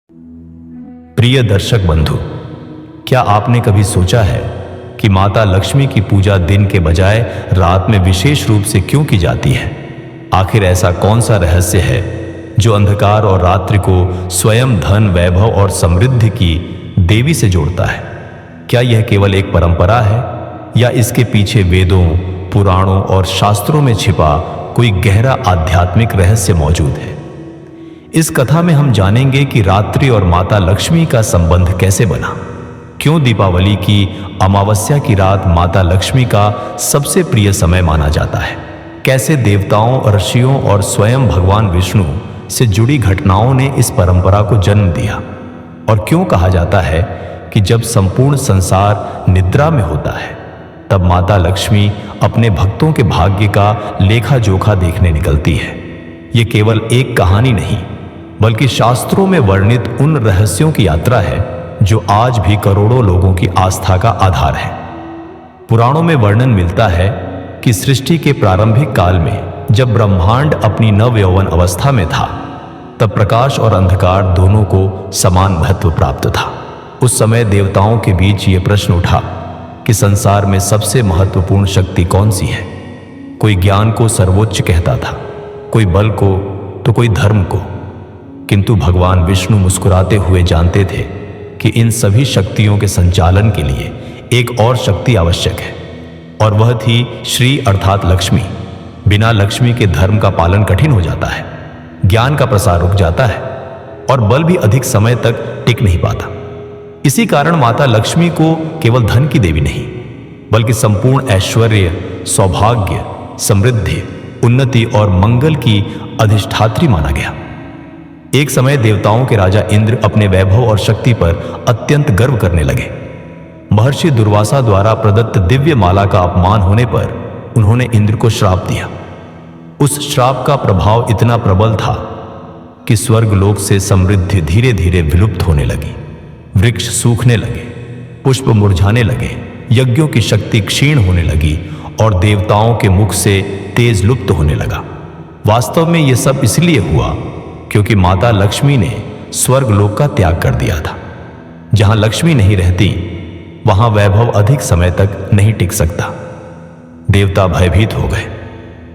प्रिय दर्शक बंधु, क्या आपने कभी सोचा है कि माता लक्ष्मी की पूजा दिन के बजाय रात में विशेष रूप से क्यों की जाती है? आखिर ऐसा कौन सा रहस्य है जो अंधकार और रात्रि को स्वयं धन, वैभव और समृद्धि की देवी से जोड़ता है? क्या यह केवल एक परंपरा है या इसके पीछे वेदों, पुराणों और शास्त्रों में छिपा कोई गहरा आध्यात्मिक रहस्य मौजूद है? इस कथा में हम जानेंगे कि रात्रि और माता लक्ष्मी का संबंध कैसे बना, क्यों दीपावली की अमावस्या की रात माता लक्ष्मी का सबसे प्रिय समय माना जाता है, कैसे देवताओं, ऋषियों और स्वयं भगवान विष्णु से जुड़ी घटनाओं ने इस परंपरा को जन्म दिया, और क्यों कहा जाता है कि जब संपूर्ण संसार निद्रा में होता है तब माता लक्ष्मी अपने भक्तों के भाग्य का लेखा जोखा देखने निकलती है। ये केवल एक कहानी नहीं बल्कि शास्त्रों में वर्णित उन रहस्यों की यात्रा है जो आज भी करोड़ों लोगों की आस्था का आधार है। पुराणों में वर्णन मिलता है कि सृष्टि के प्रारंभिक काल में जब ब्रह्मांड अपनी नवयौवन अवस्था में था तब प्रकाश और अंधकार दोनों को समान महत्व प्राप्त था। उस समय देवताओं के बीच ये प्रश्न उठा कि संसार में सबसे महत्वपूर्ण शक्ति कौन सी है। कोई ज्ञान को सर्वोच्च कहता था, कोई बल को तो कोई धर्म को, किंतु भगवान विष्णु मुस्कुराते हुए जानते थे कि इन सभी शक्तियों के संचालन के लिए एक और शक्ति आवश्यक है, और वह थी श्री अर्थात लक्ष्मी। बिना लक्ष्मी के धर्म का पालन कठिन हो जाता है, ज्ञान का प्रसार रुक जाता है और बल भी अधिक समय तक टिक नहीं पाता। इसी कारण माता लक्ष्मी को केवल धन की देवी नहीं बल्कि संपूर्ण ऐश्वर्य, सौभाग्य, समृद्धि, उन्नति और मंगल की अधिष्ठात्री माना गया। एक समय देवताओं के राजा इंद्र अपने वैभव और शक्ति पर अत्यंत गर्व करने लगे। महर्षि दुर्वासा द्वारा प्रदत्त दिव्य माला का अपमान होने पर उन्होंने इंद्र को श्राप दिया। उस श्राप का प्रभाव इतना प्रबल था कि स्वर्गलोक से समृद्धि धीरे धीरे विलुप्त होने लगी, वृक्ष सूखने लगे, पुष्प मुरझाने लगे, यज्ञों की शक्ति क्षीण होने लगी और देवताओं के मुख से तेज लुप्त होने लगा। वास्तव में यह सब इसलिए हुआ क्योंकि माता लक्ष्मी ने स्वर्गलोक का त्याग कर दिया था। जहां लक्ष्मी नहीं रहती वहां वैभव अधिक समय तक नहीं टिक सकता। देवता भयभीत हो गए।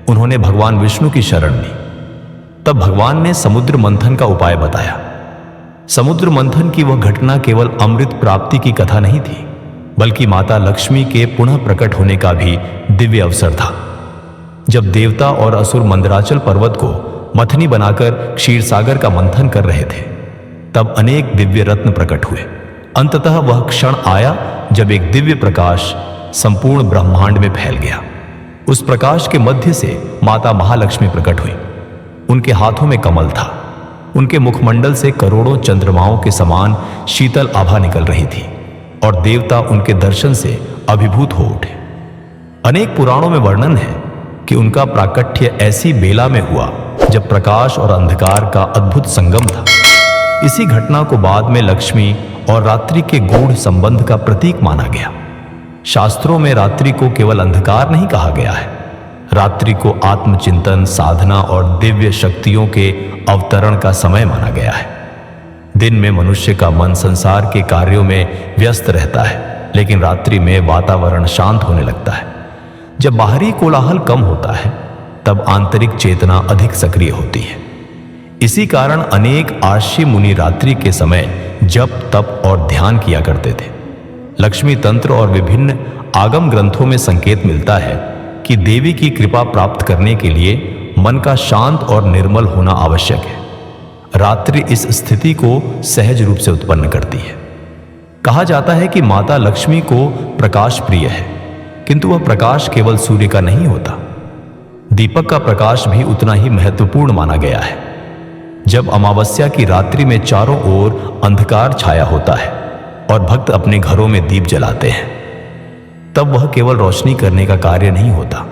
उन्होंने भगवान विष्णु की शरण ली। तब भगवान ने समुद्र मंथन का उपाय बताया। समुद्र मंथन की वह घटना केवल अमृत प्राप्ति की कथा नहीं थी बल्कि माता लक्ष्मी के पुनः प्रकट होने का भी दिव्य अवसर था। जब देवता और असुर मंदराचल पर्वत को मथनी बनाकर क्षीरसागर का मंथन कर रहे थे तब अनेक दिव्य रत्न प्रकट हुए। अंततः वह क्षण आया जब एक दिव्य प्रकाश संपूर्ण ब्रह्मांड में फैल गया। उस प्रकाश के मध्य से माता महालक्ष्मी प्रकट हुई। उनके हाथों में कमल था। उनके मुखमंडल से करोड़ों चंद्रमाओं के समान शीतल आभा निकल रही थी और देवता उनके दर्शन से अभिभूत हो उठे। अनेक पुराणों में वर्णन है कि उनका प्राकट्य ऐसी बेला में हुआ जब प्रकाश और अंधकार का अद्भुत संगम था। इसी घटना को बाद में लक्ष्मी और रात्रि के गूढ़ संबंध का प्रतीक माना गया। शास्त्रों में रात्रि को केवल अंधकार नहीं कहा गया है, रात्रि को आत्मचिंतन, साधना और दिव्य शक्तियों के अवतरण का समय माना गया है। दिन में मनुष्य का मन संसार के कार्यों में व्यस्त रहता है, लेकिन रात्रि में वातावरण शांत होने लगता है। जब बाहरी कोलाहल कम होता है तब आंतरिक चेतना अधिक सक्रिय होती है। इसी कारण अनेक आर्षि मुनि रात्रि के समय जप, तप और ध्यान किया करते थे। लक्ष्मी तंत्र और विभिन्न आगम ग्रंथों में संकेत मिलता है कि देवी की कृपा प्राप्त करने के लिए मन का शांत और निर्मल होना आवश्यक है। रात्रि इस स्थिति को सहज रूप से उत्पन्न करती है। कहा जाता है कि माता लक्ष्मी को प्रकाश प्रिय है, किंतु वह प्रकाश केवल सूर्य का नहीं होता। दीपक का प्रकाश भी उतना ही महत्वपूर्ण माना गया है। जब अमावस्या की रात्रि में चारों ओर अंधकार छाया होता है और भक्त अपने घरों में दीप जलाते हैं तब वह केवल रोशनी करने का कार्य नहीं होता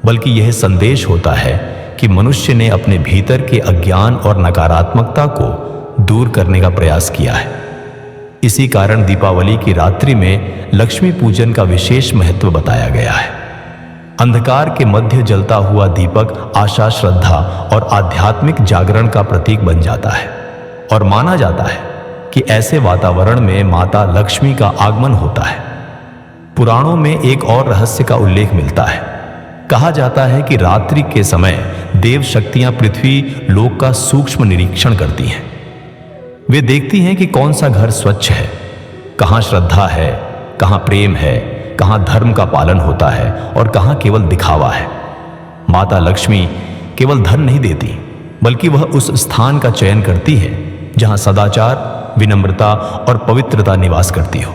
बल्कि यह संदेश होता है कि मनुष्य ने अपने भीतर के अज्ञान और नकारात्मकता को दूर करने का प्रयास किया है। इसी कारण दीपावली की रात्रि में लक्ष्मी पूजन का विशेष महत्व बताया गया है। अंधकार के मध्य जलता हुआ दीपक आशा, श्रद्धा और आध्यात्मिक जागरण का प्रतीक बन जाता है। और माना जाता है कि ऐसे वातावरण में माता लक्ष्मी का आगमन होता है। पुराणों में एक और रहस्य का उल्लेख मिलता है। कहा जाता है कि रात्रि के समय देव शक्तियां पृथ्वी लोक का सूक्ष्म निरीक्षण करती हैं। वे देखती हैं कि कौन सा घर स्वच्छ है, कहां श्रद्धा है, कहां प्रेम है, कहां धर्म का पालन होता है और कहां केवल दिखावा है। माता लक्ष्मी केवल धन नहीं देती, बल्कि वह उस स्थान का चयन करती है जहां सदाचार, विनम्रता और पवित्रता निवास करती हो।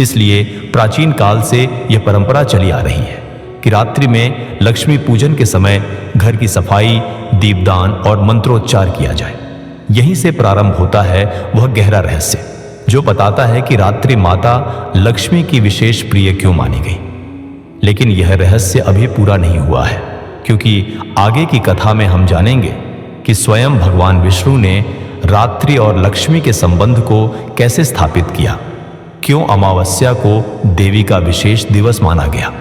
इसलिए प्राचीन काल से यह परंपरा चली आ रही है कि रात्रि में लक्ष्मी पूजन के समय घर की सफाई, दीपदान और मंत्रोच्चार किया जाए। यहीं से प्रारंभ होता है वह गहरा रहस्य जो बताता है कि रात्रि माता लक्ष्मी की विशेष प्रिय क्यों मानी गई। लेकिन यह रहस्य अभी पूरा नहीं हुआ है, क्योंकि आगे की कथा में हम जानेंगे कि स्वयं भगवान विष्णु ने रात्रि और लक्ष्मी के संबंध को कैसे स्थापित किया, क्यों अमावस्या को देवी का विशेष दिवस माना गया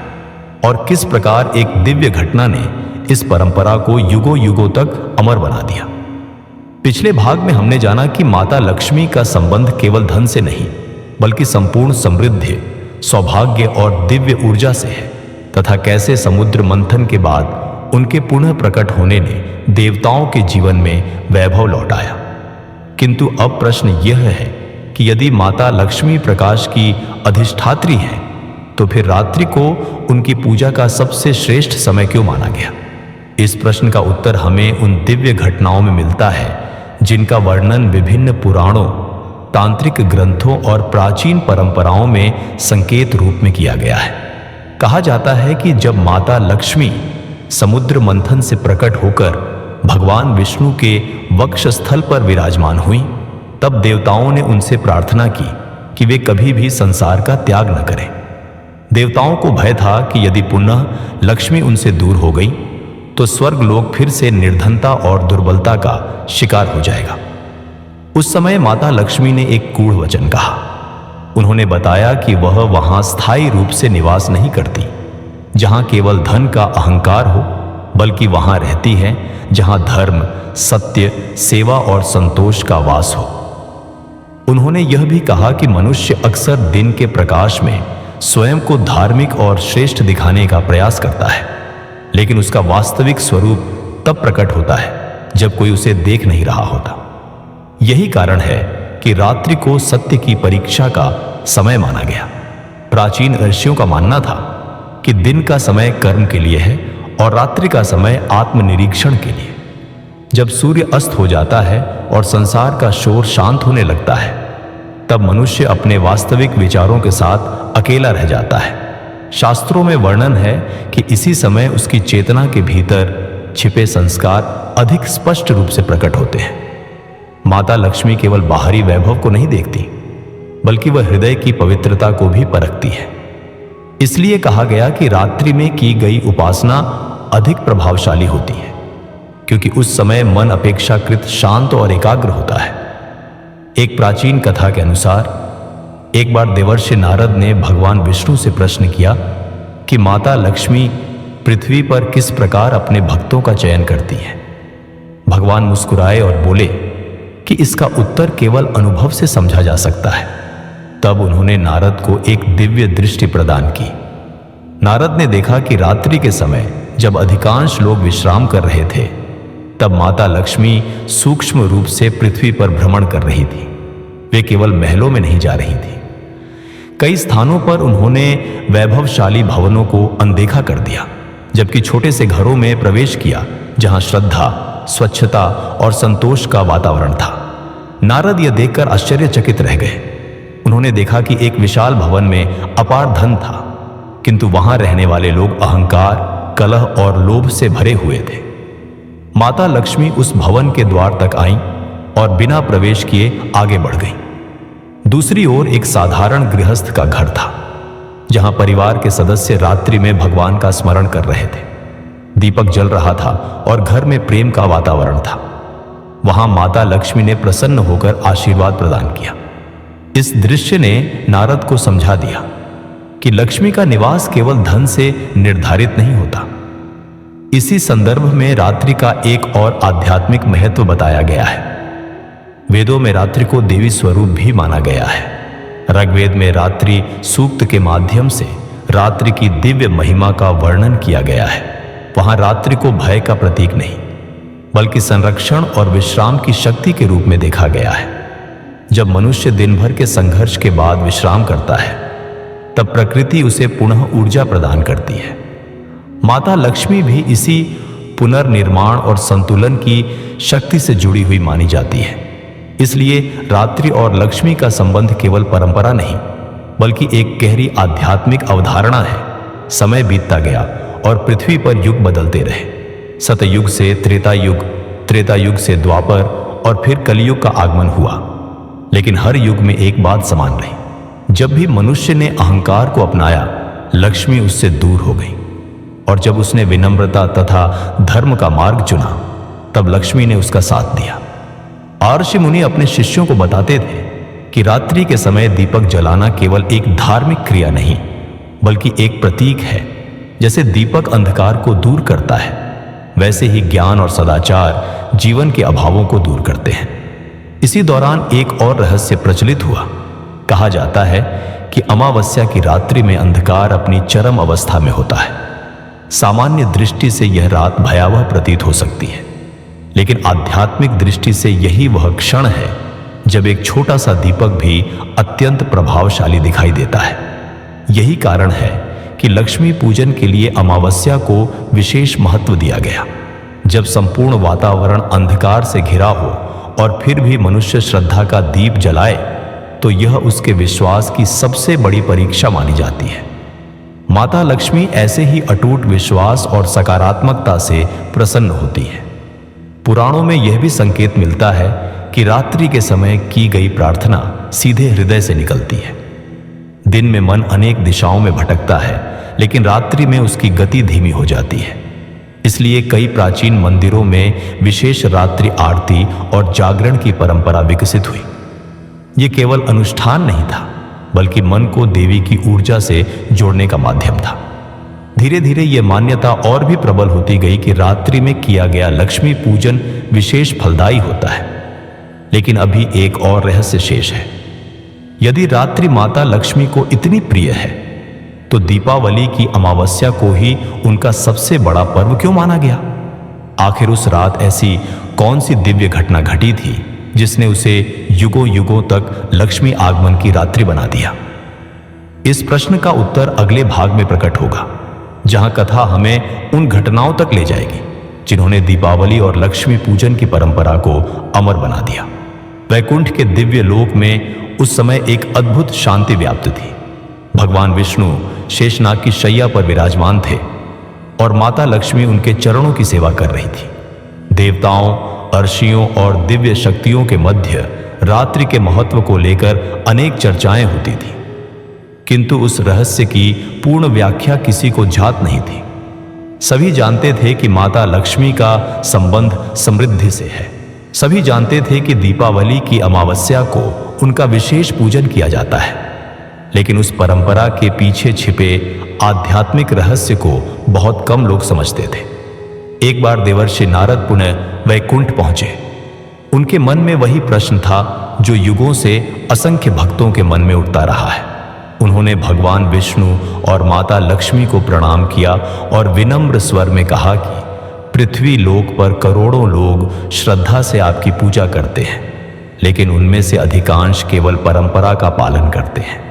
और किस प्रकार एक दिव्य घटना ने इस परंपरा को युगों युगों तक अमर बना दिया। पिछले भाग में हमने जाना कि माता लक्ष्मी का संबंध केवल धन से नहीं, बल्कि संपूर्ण समृद्धि, सौभाग्य और दिव्य ऊर्जा से है, तथा कैसे समुद्र मंथन के बाद उनके पुनः प्रकट होने ने देवताओं के जीवन में वैभव लौटाया। किंतु अब प्रश्न यह है कि यदि माता लक्ष्मी प्रकाश की अधिष्ठात्री है, तो फिर रात्रि को उनकी पूजा का सबसे श्रेष्ठ समय क्यों माना गया? इस प्रश्न का उत्तर हमें उन दिव्य घटनाओं में मिलता है जिनका वर्णन विभिन्न पुराणों, तांत्रिक ग्रंथों और प्राचीन परंपराओं में संकेत रूप में किया गया है। कहा जाता है कि जब माता लक्ष्मी समुद्र मंथन से प्रकट होकर भगवान विष्णु के वक्षस्थल पर विराजमान हुई, तब देवताओं ने उनसे प्रार्थना की कि वे कभी भी संसार का त्याग न करें। देवताओं को भय था कि यदि पुनः लक्ष्मी उनसे दूर हो गई तो स्वर्ग लोक फिर से निर्धनता और दुर्बलता का शिकार हो जाएगा। उस समय माता लक्ष्मी ने एक गूढ़ वचन कहा। उन्होंने बताया कि वह वहां स्थायी रूप से निवास नहीं करती जहां केवल धन का अहंकार हो, बल्कि वहां रहती है जहां धर्म, सत्य, सेवा और संतोष का वास हो। उन्होंने यह भी कहा कि मनुष्य अक्सर दिन के प्रकाश में स्वयं को धार्मिक और श्रेष्ठ दिखाने का प्रयास करता है, लेकिन उसका वास्तविक स्वरूप तब प्रकट होता है जब कोई उसे देख नहीं रहा होता। यही कारण है कि रात्रि को सत्य की परीक्षा का समय माना गया। प्राचीन ऋषियों का मानना था कि दिन का समय कर्म के लिए है और रात्रि का समय आत्मनिरीक्षण के लिए। जब सूर्य अस्त हो जाता है और संसार का शोर शांत होने लगता है, तब मनुष्य अपने वास्तविक विचारों के साथ अकेला रह जाता है। शास्त्रों में वर्णन है कि इसी समय उसकी चेतना के भीतर छिपे संस्कार अधिक स्पष्ट रूप से प्रकट होते हैं। माता लक्ष्मी केवल बाहरी वैभव को नहीं देखती, बल्कि वह हृदय की पवित्रता को भी परखती है। इसलिए कहा गया कि रात्रि में की गई उपासना अधिक प्रभावशाली होती है, क्योंकि उस समय मन अपेक्षाकृत शांत और एकाग्र होता है। एक प्राचीन कथा के अनुसार एक बार देवर्षि नारद ने भगवान विष्णु से प्रश्न किया कि माता लक्ष्मी पृथ्वी पर किस प्रकार अपने भक्तों का चयन करती है। भगवान मुस्कुराए और बोले कि इसका उत्तर केवल अनुभव से समझा जा सकता है। तब उन्होंने नारद को एक दिव्य दृष्टि प्रदान की। नारद ने देखा कि रात्रि के समय जब अधिकांश लोग विश्राम कर रहे थे, तब माता लक्ष्मी सूक्ष्म रूप से पृथ्वी पर भ्रमण कर रही थी। वे केवल महलों में नहीं जा रही थी। कई स्थानों पर उन्होंने वैभवशाली भवनों को अनदेखा कर दिया, जबकि छोटे से घरों में प्रवेश किया जहां श्रद्धा, स्वच्छता और संतोष का वातावरण था। नारद यह देखकर आश्चर्यचकित रह गए। उन्होंने देखा कि एक विशाल भवन में अपार धन था, किंतु वहां रहने वाले लोग अहंकार, कलह और लोभ से भरे हुए थे। माता लक्ष्मी उस भवन के द्वार तक आईं और बिना प्रवेश किए आगे बढ़ गईं। दूसरी ओर एक साधारण गृहस्थ का घर था, जहां परिवार के सदस्य रात्रि में भगवान का स्मरण कर रहे थे। दीपक जल रहा था और घर में प्रेम का वातावरण था। वहां माता लक्ष्मी ने प्रसन्न होकर आशीर्वाद प्रदान किया। इस दृश्य ने नारद को समझा दिया कि लक्ष्मी का निवास केवल धन से निर्धारित नहीं होता। इसी संदर्भ में रात्रि का एक और आध्यात्मिक महत्व बताया गया है। वेदों में रात्रि को देवी स्वरूप भी माना गया है। ऋग्वेद में रात्रि सूक्त के माध्यम से रात्रि की दिव्य महिमा का वर्णन किया गया है। वहां रात्रि को भय का प्रतीक नहीं, बल्कि संरक्षण और विश्राम की शक्ति के रूप में देखा गया है। जब मनुष्य दिन भर के संघर्ष के बाद विश्राम करता है, तब प्रकृति उसे पुनः ऊर्जा प्रदान करती है। माता लक्ष्मी भी इसी पुनर्निर्माण और संतुलन की शक्ति से जुड़ी हुई मानी जाती है। इसलिए रात्रि और लक्ष्मी का संबंध केवल परंपरा नहीं, बल्कि एक गहरी आध्यात्मिक अवधारणा है। समय बीतता गया और पृथ्वी पर युग बदलते रहे। सतयुग से त्रेता युग, त्रेता युग से द्वापर और फिर कलयुग का आगमन हुआ। लेकिन हर युग में एक बात समान रही, जब भी मनुष्य ने अहंकार को अपनाया, लक्ष्मी उससे दूर हो गई। और जब उसने विनम्रता तथा धर्म का मार्ग चुना, तब लक्ष्मी ने उसका साथ दिया। महर्षि मुनि अपने शिष्यों को बताते थे कि रात्रि के समय दीपक जलाना केवल एक धार्मिक क्रिया नहीं, बल्कि एक प्रतीक है। जैसे दीपक अंधकार को दूर करता है, वैसे ही ज्ञान और सदाचार जीवन के अभावों को दूर करते हैं। इसी दौरान एक और रहस्य प्रचलित हुआ। कहा जाता है कि अमावस्या की रात्रि में अंधकार अपनी चरम अवस्था में होता है। सामान्य दृष्टि से यह रात भयावह प्रतीत हो सकती है, लेकिन आध्यात्मिक दृष्टि से यही वह क्षण है जब एक छोटा सा दीपक भी अत्यंत प्रभावशाली दिखाई देता है। यही कारण है कि लक्ष्मी पूजन के लिए अमावस्या को विशेष महत्व दिया गया। जब संपूर्ण वातावरण अंधकार से घिरा हो और फिर भी मनुष्य श्रद्धा का दीप जलाए, तो यह उसके विश्वास की सबसे बड़ी परीक्षा मानी जाती है। माता लक्ष्मी ऐसे ही अटूट विश्वास और सकारात्मकता से प्रसन्न होती है। पुराणों में यह भी संकेत मिलता है कि रात्रि के समय की गई प्रार्थना सीधे हृदय से निकलती है। दिन में मन अनेक दिशाओं में भटकता है, लेकिन रात्रि में उसकी गति धीमी हो जाती है। इसलिए कई प्राचीन मंदिरों में विशेष रात्रि आरती और जागरण की परंपरा विकसित हुई। यह केवल अनुष्ठान नहीं था, बल्कि मन को देवी की ऊर्जा से जोड़ने का माध्यम था। धीरे धीरे यह मान्यता और भी प्रबल होती गई कि रात्रि में किया गया लक्ष्मी पूजन विशेष फलदायी होता है। लेकिन अभी एक और रहस्य शेष है। यदि रात्रि माता लक्ष्मी को इतनी प्रिय है, तो दीपावली की अमावस्या को ही उनका सबसे बड़ा पर्व क्यों माना गया? आखिर उस रात ऐसी कौन सी दिव्य घटना घटी थी जिसने उसे युगों युगों तक लक्ष्मी आगमन की रात्रि बना दिया? इस प्रश्न का उत्तर अगले भाग में प्रकट होगा, जहां कथा हमें उन घटनाओं तक ले जाएगी जिन्होंने दीपावली और लक्ष्मी पूजन की परंपरा को अमर बना दिया। वैकुंठ के दिव्य लोक में उस समय एक अद्भुत शांति व्याप्त थी। भगवान विष्णु शेषनाग की शैया पर विराजमान थे और माता लक्ष्मी उनके चरणों की सेवा कर रही थी। देवताओं, अर्षियों और दिव्य शक्तियों के मध्य रात्रि के महत्व को लेकर अनेक चर्चाएं होती थी, किंतु उस रहस्य की पूर्ण व्याख्या किसी को ज्ञात नहीं थी। सभी जानते थे कि माता लक्ष्मी का संबंध समृद्धि से है। सभी जानते थे कि दीपावली की अमावस्या को उनका विशेष पूजन किया जाता है, लेकिन उस परंपरा के पीछे छिपे आध्यात्मिक रहस्य को बहुत कम लोग समझते थे। एक बार देवर्षि नारद पुनः वैकुंठ पहुंचे। उनके मन में वही प्रश्न था जो युगों से असंख्य भक्तों के मन में उठता रहा है। उन्होंने भगवान विष्णु और माता लक्ष्मी को प्रणाम किया और विनम्र स्वर में कहा कि पृथ्वी लोक पर करोड़ों लोग श्रद्धा से आपकी पूजा करते हैं, लेकिन उनमें से अधिकांश केवल परंपरा का पालन करते हैं।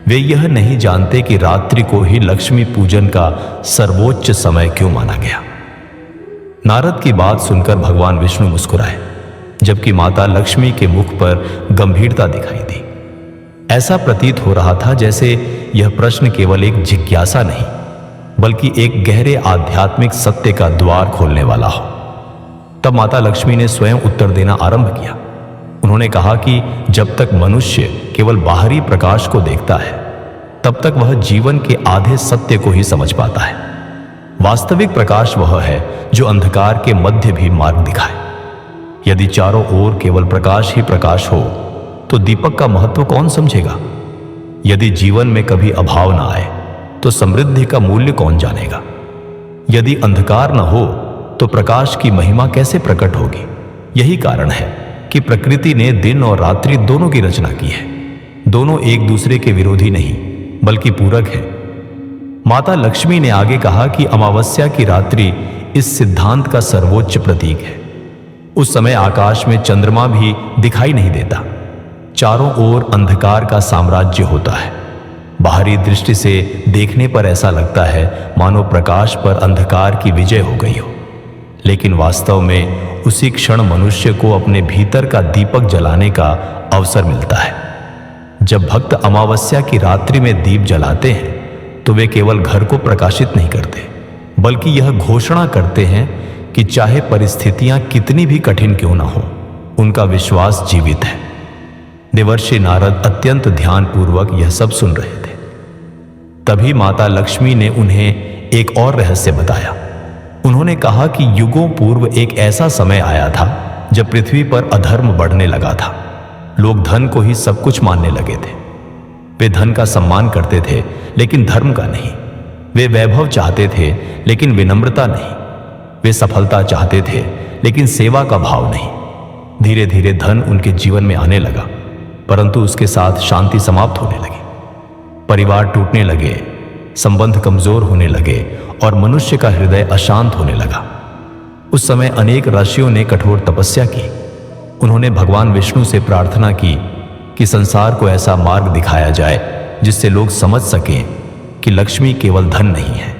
वे यह नहीं जानते कि रात्रि को ही लक्ष्मी पूजन का सर्वोच्च समय क्यों माना गया। नारद की बात सुनकर भगवान विष्णु मुस्कुराए, जबकि माता लक्ष्मी के मुख पर गंभीरता दिखाई दी। ऐसा प्रतीत हो रहा था जैसे यह प्रश्न केवल एक जिज्ञासा नहीं, बल्कि एक गहरे आध्यात्मिक सत्य का द्वार खोलने वाला हो। तब माता लक्ष्मी ने स्वयं उत्तर देना आरंभ किया। उन्होंने कहा कि जब तक मनुष्य केवल बाहरी प्रकाश को देखता है, तब तक वह जीवन के आधे सत्य को ही समझ पाता है। वास्तविक प्रकाश वह है जो अंधकार के मध्य भी मार्ग दिखाए। यदि चारों ओर केवल प्रकाश ही प्रकाश हो, तो दीपक का महत्व कौन समझेगा? यदि जीवन में कभी अभाव ना आए, तो समृद्धि का मूल्य कौन जानेगा? यदि अंधकार न हो, तो प्रकाश की महिमा कैसे प्रकट होगी? यही कारण है कि प्रकृति ने दिन और रात्रि दोनों की रचना की है। दोनों एक दूसरे के विरोधी नहीं बल्कि पूरक है। माता लक्ष्मी ने आगे कहा कि अमावस्या की रात्रि इस सिद्धांत का सर्वोच्च प्रतीक है। उस समय आकाश में चंद्रमा भी दिखाई नहीं देता, चारों ओर अंधकार का साम्राज्य होता है। बाहरी दृष्टि से देखने पर ऐसा लगता है मानो प्रकाश पर अंधकार की विजय हो गई हो, लेकिन वास्तव में उसी क्षण मनुष्य को अपने भीतर का दीपक जलाने का अवसर मिलता है। जब भक्त अमावस्या की रात्रि में दीप जलाते हैं तो वे केवल घर को प्रकाशित नहीं करते, बल्कि यह घोषणा करते हैं कि चाहे परिस्थितियां कितनी भी कठिन क्यों ना हो, उनका विश्वास जीवित है। देवर्षि नारद अत्यंत ध्यानपूर्वक यह सब सुन रहे थे। तभी माता लक्ष्मी ने उन्हें एक और रहस्य बताया। उन्होंने कहा कि युगों पूर्व एक ऐसा समय आया था जब पृथ्वी पर अधर्म बढ़ने लगा था। लोग धन को ही सब कुछ मानने लगे थे। वे धन का सम्मान करते थे लेकिन धर्म का नहीं। वे वैभव चाहते थे लेकिन विनम्रता नहीं। वे सफलता चाहते थे लेकिन सेवा का भाव नहीं। धीरे धीरे धन उनके जीवन में आने लगा, परंतु उसके साथ शांति समाप्त होने लगी। परिवार टूटने लगे, संबंध कमजोर होने लगे और मनुष्य का हृदय अशांत होने लगा। उस समय अनेक ऋषियों ने कठोर तपस्या की। उन्होंने भगवान विष्णु से प्रार्थना की कि संसार को ऐसा मार्ग दिखाया जाए जिससे लोग समझ सकें कि लक्ष्मी केवल धन नहीं है।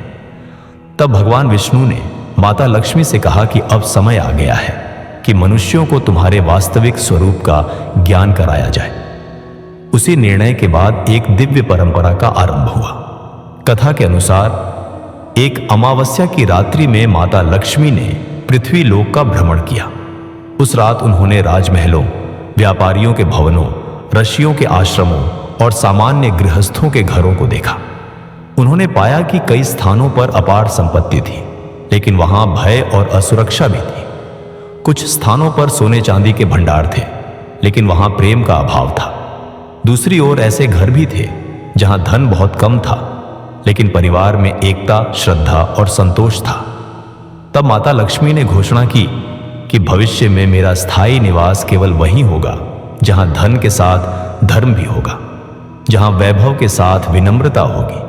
तब भगवान विष्णु ने माता लक्ष्मी से कहा कि अब समय आ गया है कि मनुष्यों को तुम्हारे वास्तविक स्वरूप का ज्ञान कराया जाए। उसी निर्णय के बाद एक दिव्य परंपरा का आरंभ हुआ। कथा के अनुसार एक अमावस्या की रात्रि में माता लक्ष्मी ने पृथ्वी लोक का भ्रमण किया। उस रात उन्होंने राजमहलों, व्यापारियों के भवनों, ऋषियों के आश्रमों और सामान्य गृहस्थों के घरों को देखा। उन्होंने पाया कि कई स्थानों पर अपार संपत्ति थी, लेकिन वहां भय और असुरक्षा भी थी। कुछ स्थानों पर सोने चांदी के भंडार थे, लेकिन वहां प्रेम का अभाव था। दूसरी ओर ऐसे घर भी थे जहां धन बहुत कम था, लेकिन परिवार में एकता, श्रद्धा और संतोष था। तब माता लक्ष्मी ने घोषणा की कि भविष्य में मेरा स्थायी निवास केवल वहीं होगा जहां धन के साथ धर्म भी होगा, जहां वैभव के साथ विनम्रता होगी,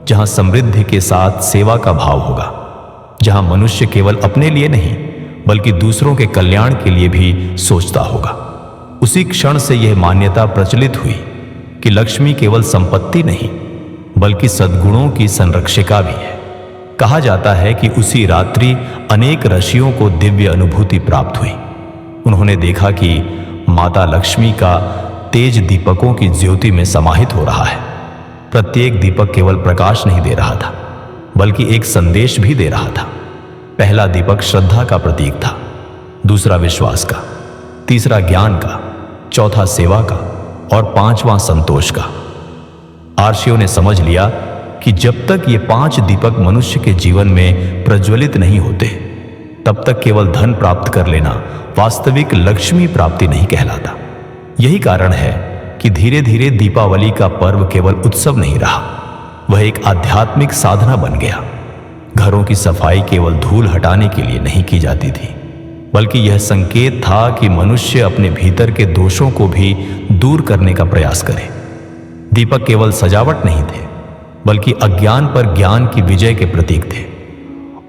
जहां समृद्धि के साथ सेवा का भाव होगा, जहां मनुष्य केवल अपने लिए नहीं बल्कि दूसरों के कल्याण के लिए भी सोचता होगा। उसी क्षण से यह मान्यता प्रचलित हुई कि लक्ष्मी केवल संपत्ति नहीं बल्कि सद्गुणों की संरक्षिका भी है। कहा जाता है कि उसी रात्रि अनेक ऋषियों को दिव्य अनुभूति प्राप्त हुई। उन्होंने देखा कि माता लक्ष्मी का तेज दीपकों की ज्योति में समाहित हो रहा है। प्रत्येक दीपक केवल प्रकाश नहीं दे रहा था बल्कि एक संदेश भी दे रहा था। पहला दीपक श्रद्धा का प्रतीक था, दूसरा विश्वास का, तीसरा ज्ञान का, चौथा सेवा का और पांचवां संतोष का। आर्षियों ने समझ लिया कि जब तक ये 5 दीपक मनुष्य के जीवन में प्रज्वलित नहीं होते, तब तक केवल धन प्राप्त कर लेना वास्तविक लक्ष्मी प्राप्ति नहीं कहलाता। यही कारण है कि धीरे धीरे दीपावली का पर्व केवल उत्सव नहीं रहा, वह एक आध्यात्मिक साधना बन गया। घरों की सफाई केवल धूल हटाने के लिए नहीं की जाती थी, बल्कि यह संकेत था कि मनुष्य अपने भीतर के दोषों को भी दूर करने का प्रयास करे। दीपक केवल सजावट नहीं थे बल्कि अज्ञान पर ज्ञान की विजय के प्रतीक थे।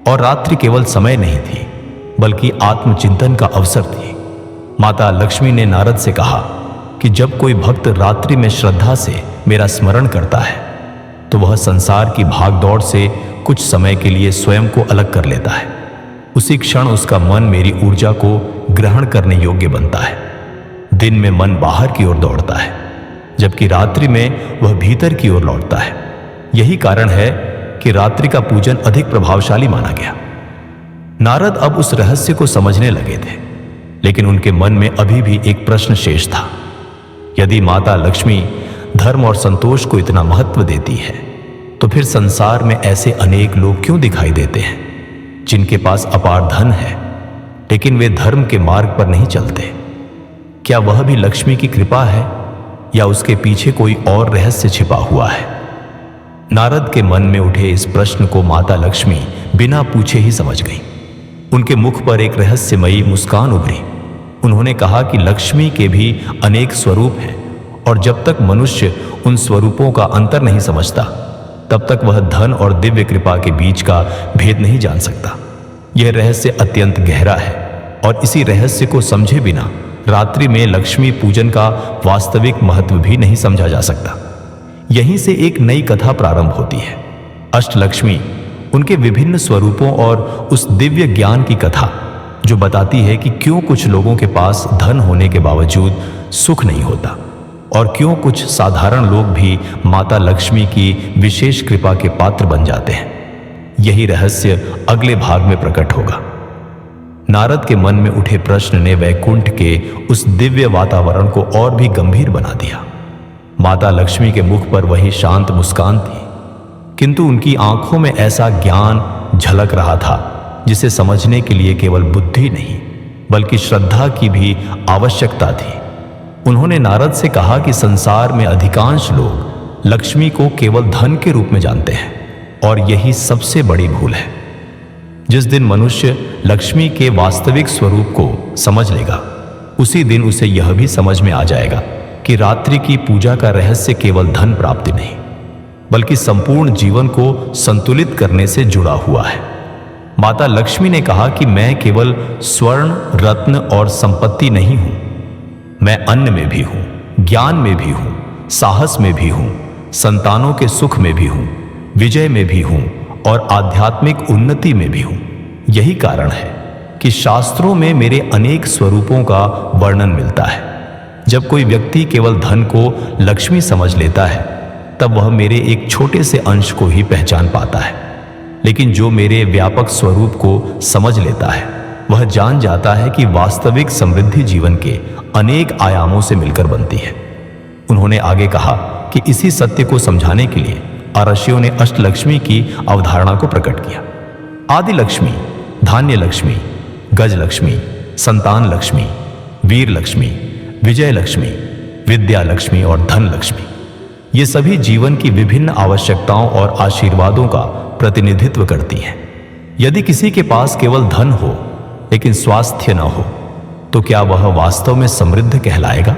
और रात्रि केवल समय नहीं थी बल्कि आत्मचिंतन का अवसर थी। माता लक्ष्मी ने नारद से कहा कि जब कोई भक्त रात्रि में श्रद्धा से मेरा स्मरण करता है तो वह संसार की भागदौड़ से कुछ समय के लिए स्वयं को अलग कर लेता है। उसी क्षण उसका मन मेरी ऊर्जा को ग्रहण करने योग्य बनता है। दिन में मन बाहर की ओर दौड़ता है, जबकि रात्रि में वह भीतर की ओर लौटता है। यही कारण है कि रात्रि का पूजन अधिक प्रभावशाली माना गया। नारद अब उस रहस्य को समझने लगे थे, लेकिन उनके मन में अभी भी एक प्रश्न शेष था। यदि माता लक्ष्मी धर्म और संतोष को इतना महत्व देती है, तो फिर संसार में ऐसे अनेक लोग क्यों दिखाई देते हैं जिनके पास अपार धन है, लेकिन वे धर्म के मार्ग पर नहीं चलते? क्या वह भी लक्ष्मी की कृपा है या उसके पीछे कोई और रहस्य छिपा हुआ है? नारद के मन में उठे इस प्रश्न को माता लक्ष्मी बिना पूछे ही समझ गई। उनके मुख पर एक रहस्यमयी मुस्कान उभरी। उन्होंने कहा कि लक्ष्मी के भी अनेक स्वरूप हैं और जब तक मनुष्य उन स्वरूपों का अंतर नहीं समझता तब तक वह धन और दिव्य कृपा के बीच का भेद नहीं जान सकता। यह रहस्य अत्यंत गहरा है और इसी रहस्य को समझे बिना रात्रि में लक्ष्मी पूजन का वास्तविक महत्व भी नहीं समझा जा सकता। यहीं से एक नई कथा प्रारंभ होती है, अष्टलक्ष्मी, उनके विभिन्न स्वरूपों और उस दिव्य ज्ञान की कथा जो बताती है कि क्यों कुछ लोगों के पास धन होने के बावजूद सुख नहीं होता और क्यों कुछ साधारण लोग भी माता लक्ष्मी की विशेष कृपा के पात्र बन जाते हैं। यही रहस्य अगले भाग में प्रकट होगा। नारद के मन में उठे प्रश्न ने वैकुंठ के उस दिव्य वातावरण को और भी गंभीर बना दिया। माता लक्ष्मी के मुख पर वही शांत मुस्कान थी, किंतु उनकी आंखों में ऐसा ज्ञान झलक रहा था जिसे समझने के लिए केवल बुद्धि नहीं बल्कि श्रद्धा की भी आवश्यकता थी। उन्होंने नारद से कहा कि संसार में अधिकांश लोग लक्ष्मी को केवल धन के रूप में जानते हैं और यही सबसे बड़ी भूल है। जिस दिन मनुष्य लक्ष्मी के वास्तविक स्वरूप को समझ लेगा उसी दिन उसे यह भी समझ में आ जाएगा कि रात्रि की पूजा का रहस्य केवल धन प्राप्ति नहीं बल्कि संपूर्ण जीवन को संतुलित करने से जुड़ा हुआ है। माता लक्ष्मी ने कहा कि मैं केवल स्वर्ण, रत्न और संपत्ति नहीं हूं, मैं अन्न में भी हूं, ज्ञान में भी हूं, साहस में भी हूं, संतानों के सुख में भी हूं, विजय में भी हूं और आध्यात्मिक उन्नति में भी हूं। यही कारण है कि शास्त्रों में मेरे अनेक स्वरूपों का वर्णन मिलता है। जब कोई व्यक्ति केवल धन को लक्ष्मी समझ लेता है तब वह मेरे एक छोटे से अंश को ही पहचान पाता है, लेकिन जो मेरे व्यापक स्वरूप को समझ लेता है वह जान जाता है कि वास्तविक समृद्धि जीवन के अनेक आयामों से मिलकर बनती है। उन्होंने आगे कहा कि इसी सत्य को समझाने के लिए ऋषियों ने अष्टलक्ष्मी की अवधारणा को प्रकट किया। आदि लक्ष्मी, धान्य लक्ष्मी, गज लक्ष्मी, संतान लक्ष्मी, वीर लक्ष्मी, विजय लक्ष्मी, विद्या लक्ष्मी और धन लक्ष्मी, ये सभी जीवन की विभिन्न आवश्यकताओं और आशीर्वादों का प्रतिनिधित्व करती हैं। यदि किसी के पास केवल धन हो लेकिन स्वास्थ्य न हो तो क्या वह वास्तव में समृद्ध कहलाएगा?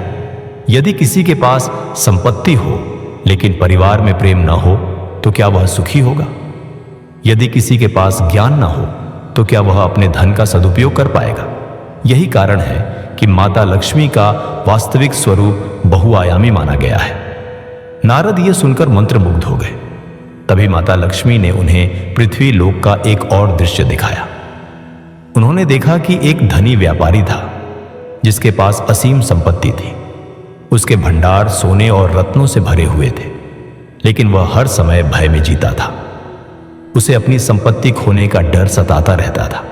यदि किसी के पास संपत्ति हो लेकिन परिवार में प्रेम न हो तो क्या वह सुखी होगा? यदि किसी के पास ज्ञान न हो तो क्या वह अपने धन का सदुपयोग कर पाएगा? यही कारण है कि माता लक्ष्मी का वास्तविक स्वरूप बहुआयामी माना गया है। नारद ये सुनकर मंत्रमुग्ध हो गए। तभी माता लक्ष्मी ने उन्हें पृथ्वी लोक का एक और दृश्य दिखाया। उन्होंने देखा कि एक धनी व्यापारी था जिसके पास असीम संपत्ति थी। उसके भंडार सोने और रत्नों से भरे हुए थे, लेकिन वह हर समय भय में जीता था। उसे अपनी संपत्ति खोने का डर सताता रहता था।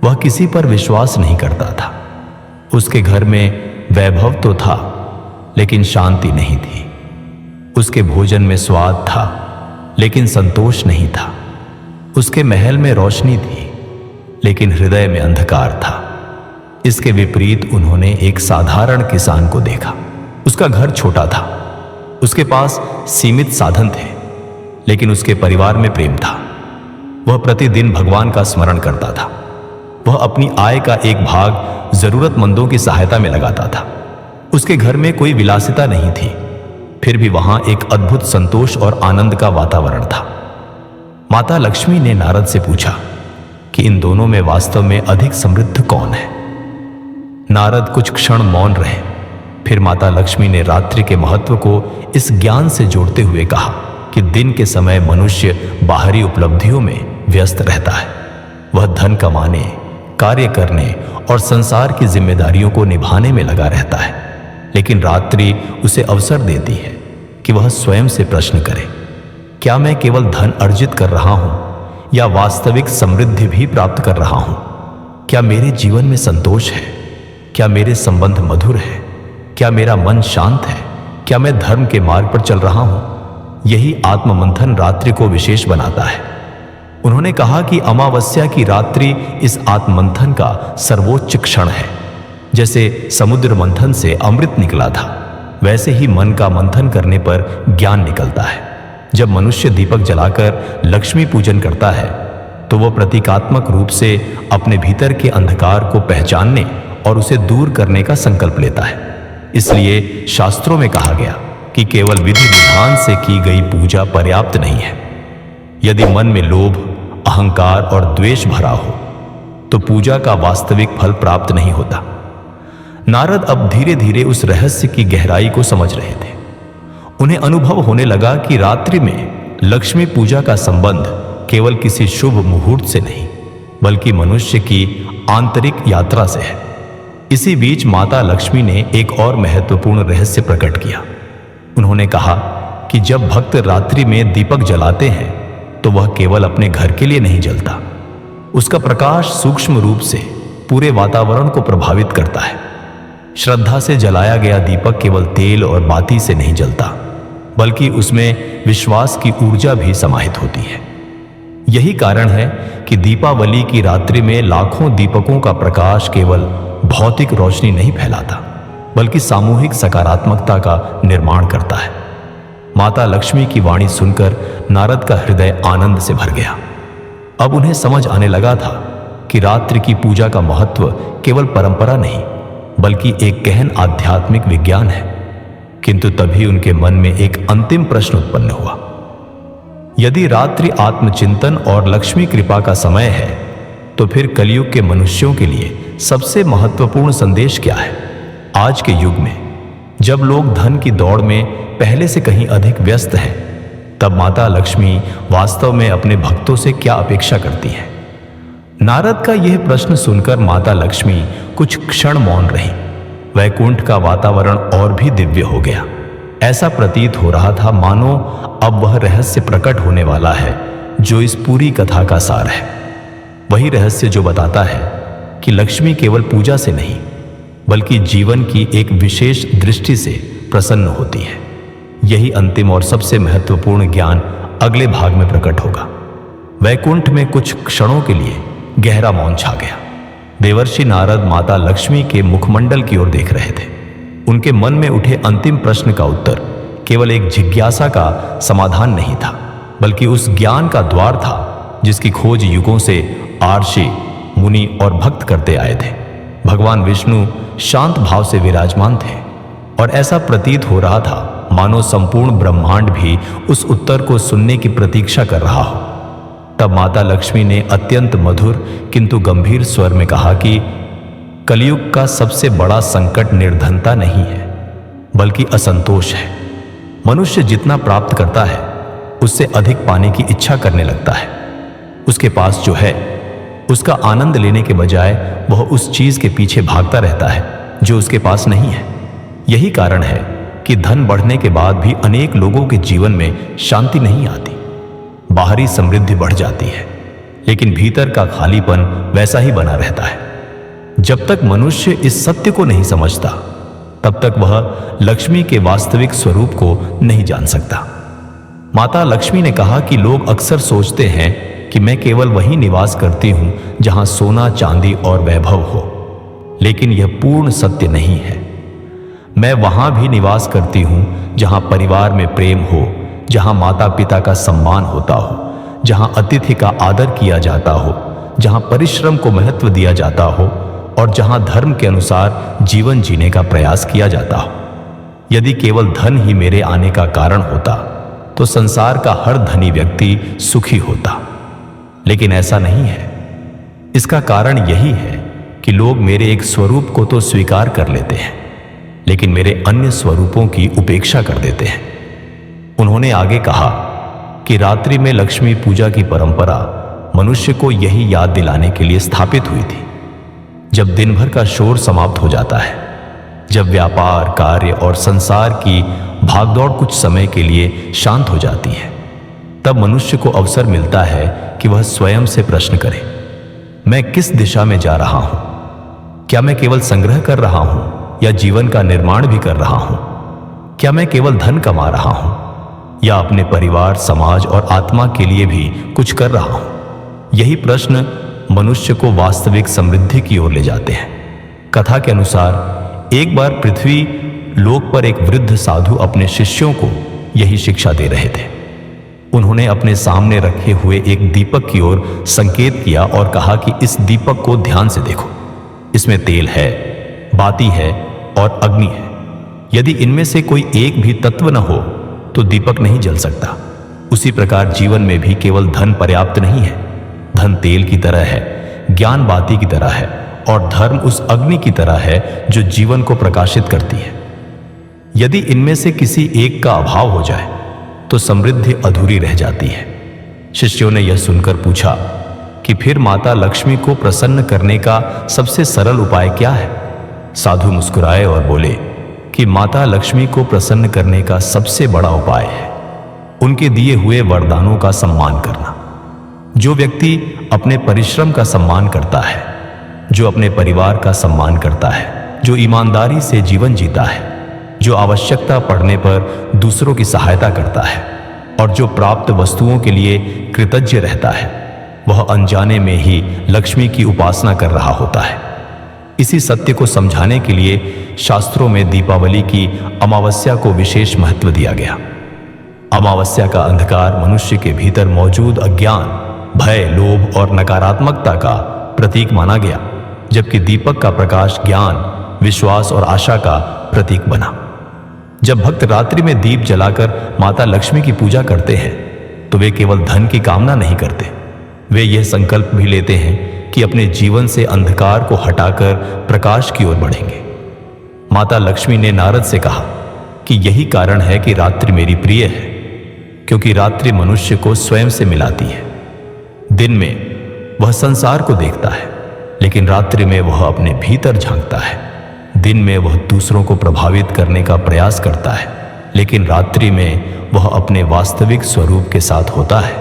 वह किसी पर विश्वास नहीं करता था। उसके घर में वैभव तो था लेकिन शांति नहीं थी। उसके भोजन में स्वाद था लेकिन संतोष नहीं था। उसके महल में रोशनी थी लेकिन हृदय में अंधकार था। इसके विपरीत उन्होंने एक साधारण किसान को देखा। उसका घर छोटा था, उसके पास सीमित साधन थे, लेकिन उसके परिवार में प्रेम था। वह प्रतिदिन भगवान का स्मरण करता था। वह अपनी आय का एक भाग जरूरतमंदों की सहायता में लगाता था। उसके घर में कोई विलासिता नहीं थी, फिर भी वहां एक अद्भुत संतोष और आनंद का वातावरण था। माता लक्ष्मी ने नारद से पूछा कि इन दोनों में वास्तव में अधिक समृद्ध कौन है? नारद कुछ क्षण मौन रहे। फिर माता लक्ष्मी ने रात्रि के महत्व को इस ज्ञान से जोड़ते हुए कहा कि दिन के समय मनुष्य बाहरी उपलब्धियों में व्यस्त रहता है। वह धन कमाने, कार्य करने और संसार की जिम्मेदारियों को निभाने में लगा रहता है, लेकिन रात्रि उसे अवसर देती है कि वह स्वयं से प्रश्न करे, क्या मैं केवल धन अर्जित कर रहा हूं या वास्तविक समृद्धि भी प्राप्त कर रहा हूं? क्या मेरे जीवन में संतोष है? क्या मेरे संबंध मधुर है? क्या मेरा मन शांत है? क्या मैं धर्म के मार्ग पर चल रहा हूं? यही आत्ममंथन रात्रि को विशेष बनाता है। उन्होंने कहा कि अमावस्या की रात्रि इस आत्ममंथन का सर्वोच्च क्षण है। जैसे समुद्र मंथन से अमृत निकला था, वैसे ही मन का मंथन करने पर ज्ञान निकलता है। जब मनुष्य दीपक जलाकर लक्ष्मी पूजन करता है तो वह प्रतीकात्मक रूप से अपने भीतर के अंधकार को पहचानने और उसे दूर करने का संकल्प लेता है। इसलिए शास्त्रों में कहा गया कि केवल विधि विधान से की गई पूजा पर्याप्त नहीं है। यदि मन में लोभ, अहंकार और द्वेष भरा हो तो पूजा का वास्तविक फल प्राप्त नहीं होता। नारद अब धीरे धीरे उस रहस्य की गहराई को समझ रहे थे। उन्हें अनुभव होने लगा कि रात्रि में लक्ष्मी पूजा का संबंध केवल किसी शुभ मुहूर्त से नहीं, बल्कि मनुष्य की आंतरिक यात्रा से है। इसी बीच माता लक्ष्मी ने एक और महत्वपूर्ण रहस्य प्रकट किया। उन्होंने कहा कि जब भक्त रात्रि में दीपक जलाते हैं तो वह केवल अपने घर के लिए नहीं जलता, उसका प्रकाश सूक्ष्म रूप से पूरे वातावरण को प्रभावित करता है। श्रद्धा से जलाया गया दीपक केवल तेल और बाती से नहीं जलता, बल्कि उसमें विश्वास की ऊर्जा भी समाहित होती है। यही कारण है कि दीपावली की रात्रि में लाखों दीपकों का प्रकाश केवल भौतिक रोशनी नहीं फैलाता, बल्कि सामूहिक सकारात्मकता का निर्माण करता है। माता लक्ष्मी की वाणी सुनकर नारद का हृदय आनंद से भर गया। अब उन्हें समझ आने लगा था कि रात्रि की पूजा का महत्व केवल परंपरा नहीं, बल्कि एक गहन आध्यात्मिक विज्ञान है। किंतु तभी उनके मन में एक अंतिम प्रश्न उत्पन्न हुआ। यदि रात्रि आत्मचिंतन और लक्ष्मी कृपा का समय है, तो फिर कलयुग के मनुष्यों के लिए सबसे महत्वपूर्ण संदेश क्या है? आज के युग में जब लोग धन की दौड़ में पहले से कहीं अधिक व्यस्त हैं, तब माता लक्ष्मी वास्तव में अपने भक्तों से क्या अपेक्षा करती है? नारद का यह प्रश्न सुनकर माता लक्ष्मी कुछ क्षण मौन रही। वैकुंठ का वातावरण और भी दिव्य हो गया। ऐसा प्रतीत हो रहा था मानो अब वह रहस्य प्रकट होने वाला है जो इस पूरी कथा का सार है। वही रहस्य जो बताता है कि लक्ष्मी केवल पूजा से नहीं, बल्कि जीवन की एक विशेष दृष्टि से प्रसन्न होती है। यही अंतिम और सबसे महत्वपूर्ण ज्ञान अगले भाग में प्रकट होगा। वैकुंठ में कुछ क्षणों के लिए गहरा मौन छा गया। देवर्षि नारद माता लक्ष्मी के मुखमंडल की ओर देख रहे थे। उनके मन में उठे अंतिम प्रश्न का उत्तर केवल एक जिज्ञासा का समाधान नहीं था, बल्कि उस ज्ञान का द्वार था जिसकी खोज युगों से आर्षि, मुनि और भक्त करते आए थे। भगवान विष्णु शांत भाव से विराजमान थे और ऐसा प्रतीत हो रहा था मानो संपूर्ण ब्रह्मांड भी उस उत्तर को सुनने की प्रतीक्षा कर रहा हो। तब माता लक्ष्मी ने अत्यंत मधुर किंतु गंभीर स्वर में कहा कि कलयुग का सबसे बड़ा संकट निर्धनता नहीं है, बल्कि असंतोष है। मनुष्य जितना प्राप्त करता है उससे अधिक पाने की इच्छा करने लगता है। उसके पास जो है उसका आनंद लेने के बजाय वह उस चीज के पीछे भागता रहता है जो उसके पास नहीं है। यही कारण है कि धन बढ़ने के बाद भी अनेक लोगों के जीवन में शांति नहीं आती। बाहरी समृद्धि बढ़ जाती है, लेकिन भीतर का खालीपन वैसा ही बना रहता है। जब तक मनुष्य इस सत्य को नहीं समझता, तब तक वह लक्ष्मी के वास्तविक स्वरूप को नहीं जान सकता। माता लक्ष्मी ने कहा कि लोग अक्सर सोचते हैं कि मैं केवल वहीं निवास करती हूं जहां सोना, चांदी और वैभव हो, लेकिन यह पूर्ण सत्य नहीं है। मैं वहां भी निवास करती हूं जहां परिवार में प्रेम हो, जहां माता पिता का सम्मान होता हो, जहां अतिथि का आदर किया जाता हो, जहां परिश्रम को महत्व दिया जाता हो और जहां धर्म के अनुसार जीवन जीने का प्रयास किया जाता हो। यदि केवल धन ही मेरे आने का कारण होता तो संसार का हर धनी व्यक्ति सुखी होता, लेकिन ऐसा नहीं है। इसका कारण यही है कि लोग मेरे एक स्वरूप को तो स्वीकार कर लेते हैं, लेकिन मेरे अन्य स्वरूपों की उपेक्षा कर देते हैं। उन्होंने आगे कहा कि रात्रि में लक्ष्मी पूजा की परंपरा मनुष्य को यही याद दिलाने के लिए स्थापित हुई थी। जब दिन भर का शोर समाप्त हो जाता है, जब व्यापार, कार्य और संसार की भागदौड़ कुछ समय के लिए शांत हो जाती है, तब मनुष्य को अवसर मिलता है कि वह स्वयं से प्रश्न करे, मैं किस दिशा में जा रहा हूं? क्या मैं केवल संग्रह कर रहा हूं या जीवन का निर्माण भी कर रहा हूं? क्या मैं केवल धन कमा रहा हूं या अपने परिवार, समाज और आत्मा के लिए भी कुछ कर रहा हूं? यही प्रश्न मनुष्य को वास्तविक समृद्धि की ओर ले जाते हैं। कथा के अनुसार एक बार पृथ्वी लोक पर एक वृद्ध साधु अपने शिष्यों को यही शिक्षा दे रहे थे। उन्होंने अपने सामने रखे हुए एक दीपक की ओर संकेत किया और कहा कि इस दीपक को ध्यान से देखो। इसमें तेल है, बाती है और अग्नि है। यदि इनमें से कोई एक भी तत्व न हो तो दीपक नहीं जल सकता। उसी प्रकार जीवन में भी केवल धन पर्याप्त नहीं है। धन तेल की तरह है, ज्ञान बाती की तरह है और धर्म उस अग्नि की तरह है जो जीवन को प्रकाशित करती है। यदि इनमें से किसी एक का अभाव हो जाए तो समृद्धि अधूरी रह जाती है। शिष्यों ने यह सुनकर पूछा कि फिर माता लक्ष्मी को प्रसन्न करने का सबसे सरल उपाय क्या है? साधु मुस्कुराए और बोले कि माता लक्ष्मी को प्रसन्न करने का सबसे बड़ा उपाय है उनके दिए हुए वरदानों का सम्मान करना। जो व्यक्ति अपने परिश्रम का सम्मान करता है, जो अपने परिवार का सम्मान करता है, जो ईमानदारी से जीवन जीता है, जो आवश्यकता पड़ने पर दूसरों की सहायता करता है और जो प्राप्त वस्तुओं के लिए कृतज्ञ रहता है, वह अनजाने में ही लक्ष्मी की उपासना कर रहा होता है। इसी सत्य को समझाने के लिए शास्त्रों में दीपावली की अमावस्या को विशेष महत्व दिया गया। अमावस्या का अंधकार मनुष्य के भीतर मौजूद अज्ञान, भय, लोभ और नकारात्मकता का प्रतीक माना गया, जबकि दीपक का प्रकाश ज्ञान, विश्वास और आशा का प्रतीक बना। जब भक्त रात्रि में दीप जलाकर माता लक्ष्मी की पूजा करते हैं तो वे केवल धन की कामना नहीं करते, वे यह संकल्प भी लेते हैं कि अपने जीवन से अंधकार को हटाकर प्रकाश की ओर बढ़ेंगे। माता लक्ष्मी ने नारद से कहा कि यही कारण है कि रात्रि मेरी प्रिय है, क्योंकि रात्रि मनुष्य को स्वयं से मिलाती है। दिन में वह संसार को देखता है, लेकिन रात्रि में वह अपने भीतर झांकता है। दिन में वह दूसरों को प्रभावित करने का प्रयास करता है, लेकिन रात्रि में वह अपने वास्तविक स्वरूप के साथ होता है।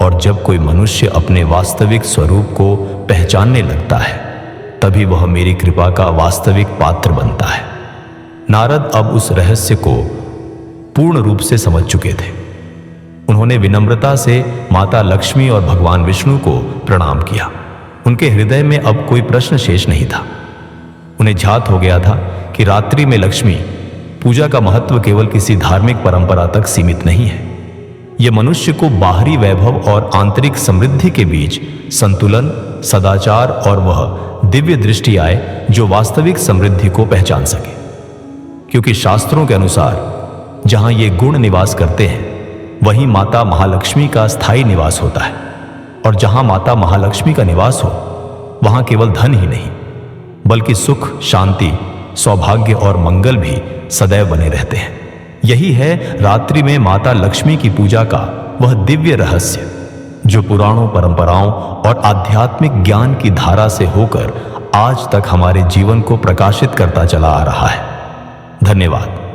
और जब कोई मनुष्य अपने वास्तविक स्वरूप को पहचानने लगता है, तभी वह मेरी कृपा का वास्तविक पात्र बनता है। नारद अब उस रहस्य को पूर्ण रूप से समझ चुके थे। उन्होंने विनम्रता से माता लक्ष्मी और भगवान विष्णु को प्रणाम किया। उनके हृदय में अब कोई प्रश्न शेष नहीं था। उन्हें ध्यात हो गया था कि रात्रि में लक्ष्मी पूजा का महत्व केवल किसी धार्मिक परंपरा तक सीमित नहीं है। यह मनुष्य को बाहरी वैभव और आंतरिक समृद्धि के बीच संतुलन, सदाचार और वह दिव्य दृष्टि आए जो वास्तविक समृद्धि को पहचान सके। क्योंकि शास्त्रों के अनुसार जहां ये गुण निवास करते हैं, वहीं माता महालक्ष्मी का स्थायी निवास होता है। और जहां माता महालक्ष्मी का निवास हो, वहां केवल धन ही नहीं, बल्कि सुख, शांति, सौभाग्य और मंगल भी सदैव बने रहते हैं। यही है रात्रि में माता लक्ष्मी की पूजा का वह दिव्य रहस्य, जो पुराणों, परंपराओं और आध्यात्मिक ज्ञान की धारा से होकर आज तक हमारे जीवन को प्रकाशित करता चला आ रहा है। धन्यवाद।